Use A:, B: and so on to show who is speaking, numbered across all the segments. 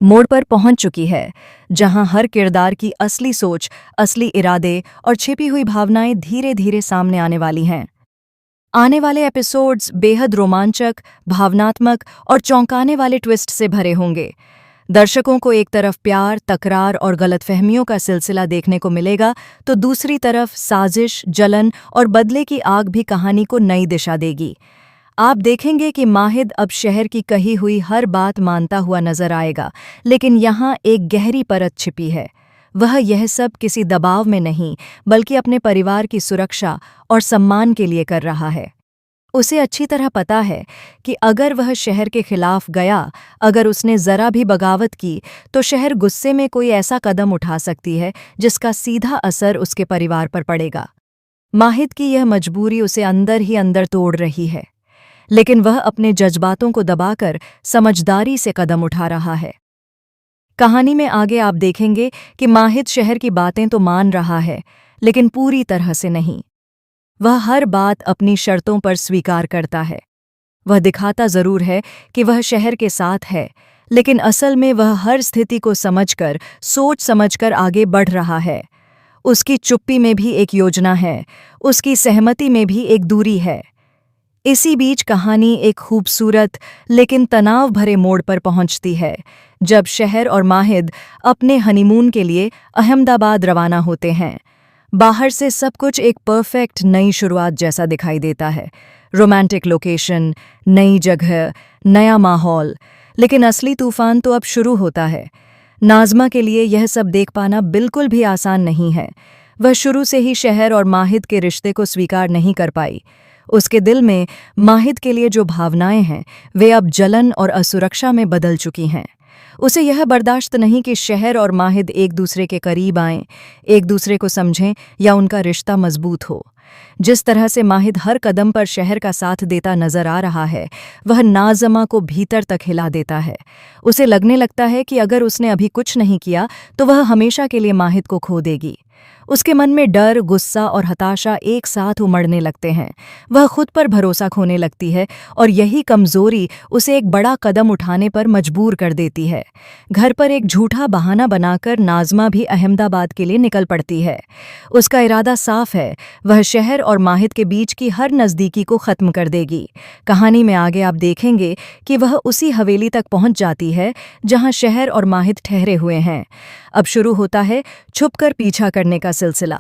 A: मोड़ पर पहुंच चुकी है, जहां हर किरदार की असली सोच, असली इरादे और छिपी हुई भावनाएं धीरे धीरे सामने आने वाली हैं। आने वाले एपिसोड्स बेहद रोमांचक, भावनात्मक और चौंकाने वाले ट्विस्ट से भरे होंगे। दर्शकों को एक तरफ प्यार, तकरार और गलतफहमियों का सिलसिला देखने को मिलेगा, तो दूसरी तरफ साजिश, जलन और बदले की आग भी कहानी को नई दिशा देगी। आप देखेंगे कि माहिद अब शहर की कही हुई हर बात मानता हुआ नजर आएगा, लेकिन यहाँ एक गहरी परत छिपी है। वह यह सब किसी दबाव में नहीं, बल्कि अपने परिवार की सुरक्षा और सम्मान के लिए कर रहा है। उसे अच्छी तरह पता है कि अगर वह शहर के खिलाफ गया, अगर उसने जरा भी बगावत की, तो शहर गुस्से में कोई ऐसा कदम उठा सकती है जिसका सीधा असर उसके परिवार पर पड़ेगा। माहिद की यह मजबूरी उसे अंदर ही अंदर तोड़ रही है, लेकिन वह अपने जज्बातों को दबाकर समझदारी से कदम उठा रहा है। कहानी में आगे आप देखेंगे कि माहिद शहर की बातें तो मान रहा है, लेकिन पूरी तरह से नहीं। वह हर बात अपनी शर्तों पर स्वीकार करता है। वह दिखाता जरूर है कि वह शहर के साथ है, लेकिन असल में वह हर स्थिति को समझकर, सोच समझकर आगे बढ़ रहा है। उसकी चुप्पी में भी एक योजना है, उसकी सहमति में भी एक दूरी है। इसी बीच कहानी एक खूबसूरत लेकिन तनाव भरे मोड़ पर पहुंचती है, जब शहर और माहिद अपने हनीमून के लिए अहमदाबाद रवाना होते हैं। बाहर से सब कुछ एक परफेक्ट नई शुरुआत जैसा दिखाई देता है। रोमांटिक लोकेशन, नई जगह, नया माहौल, लेकिन असली तूफान तो अब शुरू होता है। नाज़मा के लिए यह सब देख पाना बिल्कुल भी आसान नहीं है। वह शुरू से ही शहर और माहिद के रिश्ते को स्वीकार नहीं कर पाई। उसके दिल में माहिद के लिए जो भावनाएं हैं, वे अब जलन और असुरक्षा में बदल चुकी हैं। उसे यह बर्दाश्त नहीं कि शहर और माहिद एक दूसरे के करीब आएं, एक दूसरे को समझें या उनका रिश्ता मजबूत हो। जिस तरह से माहिद हर कदम पर शहर का साथ देता नजर आ रहा है, वह नाज़मा को भीतर तक हिला देता है। उसे लगने लगता है कि अगर उसने अभी कुछ नहीं किया, तो वह हमेशा के लिए माहिद को खो देगी। उसके मन में डर, गुस्सा और हताशा एक साथ उमड़ने लगते हैं। वह खुद पर भरोसा खोने लगती है, और यही कमजोरी उसे एक बड़ा कदम उठाने पर मजबूर कर देती है। घर पर एक झूठा बहाना बनाकर नाज़मा भी अहमदाबाद के लिए निकल पड़ती है। उसका इरादा साफ है, वह शहर और माहिद के बीच की हर नज़दीकी को ख़त्म कर देगी। कहानी में आगे आप देखेंगे कि वह उसी हवेली तक पहुंच जाती है जहां शहर और माहिद ठहरे हुए हैं। अब शुरू होता है छुपकर पीछा करने का सिलसिला।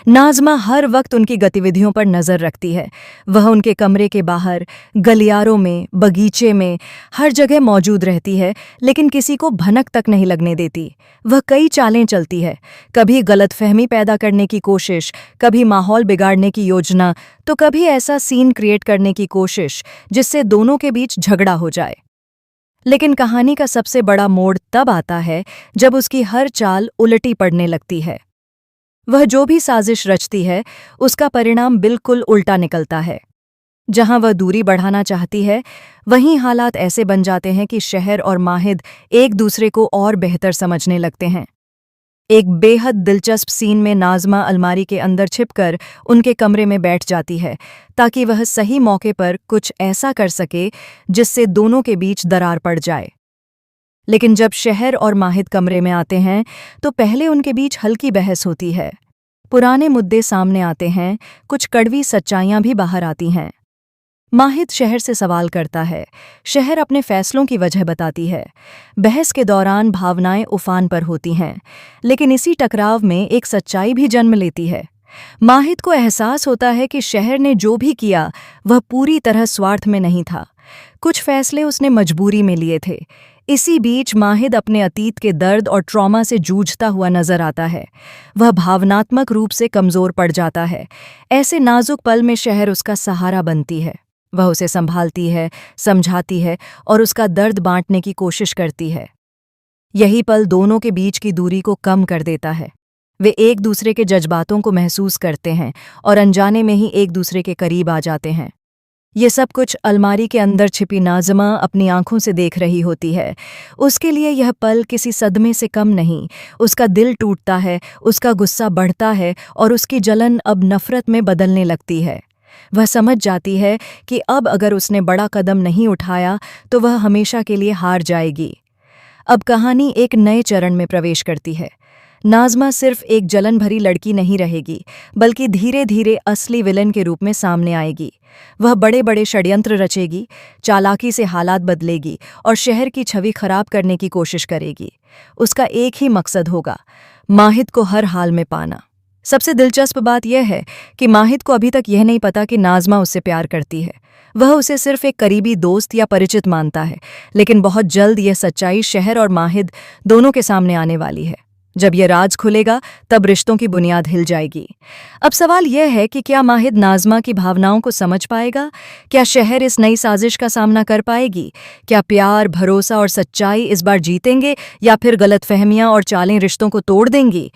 A: नाज़मा हर वक्त उनकी गतिविधियों पर नज़र रखती है। वह उनके कमरे के बाहर, गलियारों में, बगीचे में, हर जगह मौजूद रहती है, लेकिन किसी को भनक तक नहीं लगने देती। वह कई चालें चलती है, कभी गलतफहमी पैदा करने की कोशिश, कभी माहौल बिगाड़ने की योजना, तो कभी ऐसा सीन क्रिएट करने की कोशिश जिससे दोनों के बीच झगड़ा हो जाए। लेकिन कहानी का सबसे बड़ा मोड़ तब आता है जब उसकी हर चाल उलटी पड़ने लगती है। वह जो भी साजिश रचती है, उसका परिणाम बिल्कुल उल्टा निकलता है। जहां वह दूरी बढ़ाना चाहती है, वहीं हालात ऐसे बन जाते हैं कि शहर और माहिद एक दूसरे को और बेहतर समझने लगते हैं। एक बेहद दिलचस्प सीन में नाज़मा अलमारी के अंदर छिपकर उनके कमरे में बैठ जाती है, ताकि वह सही मौके पर कुछ ऐसा कर सके जिससे दोनों के बीच दरार पड़ जाए। लेकिन जब शहर और माहिद कमरे में आते हैं, तो पहले उनके बीच हल्की बहस होती है। पुराने मुद्दे सामने आते हैं, कुछ कड़वी सच्चाइयां भी बाहर आती हैं। माहिद शहर से सवाल करता है, शहर अपने फैसलों की वजह बताती है। बहस के दौरान भावनाएं उफान पर होती हैं, लेकिन इसी टकराव में एक सच्चाई भी जन्म लेती है। माहिद को एहसास होता है कि शहर ने जो भी किया, वह पूरी तरह स्वार्थ में नहीं था। कुछ फैसले उसने मजबूरी में लिए थे। इसी बीच माहिद अपने अतीत के दर्द और ट्रॉमा से जूझता हुआ नजर आता है। वह भावनात्मक रूप से कमजोर पड़ जाता है। ऐसे नाजुक पल में शहर उसका सहारा बनती है। वह उसे संभालती है, समझाती है और उसका दर्द बांटने की कोशिश करती है। यही पल दोनों के बीच की दूरी को कम कर देता है। वे एक दूसरे के जज्बातों को महसूस करते हैं और अनजाने में ही एक दूसरे के करीब आ जाते हैं। ये सब कुछ अलमारी के अंदर छिपी नाज़मा अपनी आंखों से देख रही होती है। उसके लिए यह पल किसी सदमे से कम नहीं। उसका दिल टूटता है, उसका गुस्सा बढ़ता है और उसकी जलन अब नफरत में बदलने लगती है। वह समझ जाती है कि अब अगर उसने बड़ा कदम नहीं उठाया तो वह हमेशा के लिए हार जाएगी। अब कहानी एक नए चरण में प्रवेश करती है। नाज़मा सिर्फ एक जलन भरी लड़की नहीं रहेगी, बल्कि धीरे धीरे असली विलन के रूप में सामने आएगी। वह बड़े बड़े षड्यंत्र रचेगी, चालाकी से हालात बदलेगी और शहर की छवि खराब करने की कोशिश करेगी। उसका एक ही मकसद होगा, माहिद को हर हाल में पाना। सबसे दिलचस्प बात यह है कि माहिद को अभी तक यह नहीं पता कि नाज़मा उससे प्यार करती है। वह उसे सिर्फ एक करीबी दोस्त या परिचित मानता है, लेकिन बहुत जल्द यह सच्चाई शहर और माहिद दोनों के सामने आने वाली है। जब यह राज खुलेगा, तब रिश्तों की बुनियाद हिल जाएगी। अब सवाल यह है कि क्या माहिद नाज़मा की भावनाओं को समझ पाएगा? क्या शहर इस नई साजिश का सामना कर पाएगी? क्या प्यार, भरोसा और सच्चाई इस बार जीतेंगे, या फिर गलतफहमियां और चालें रिश्तों को तोड़ देंगी?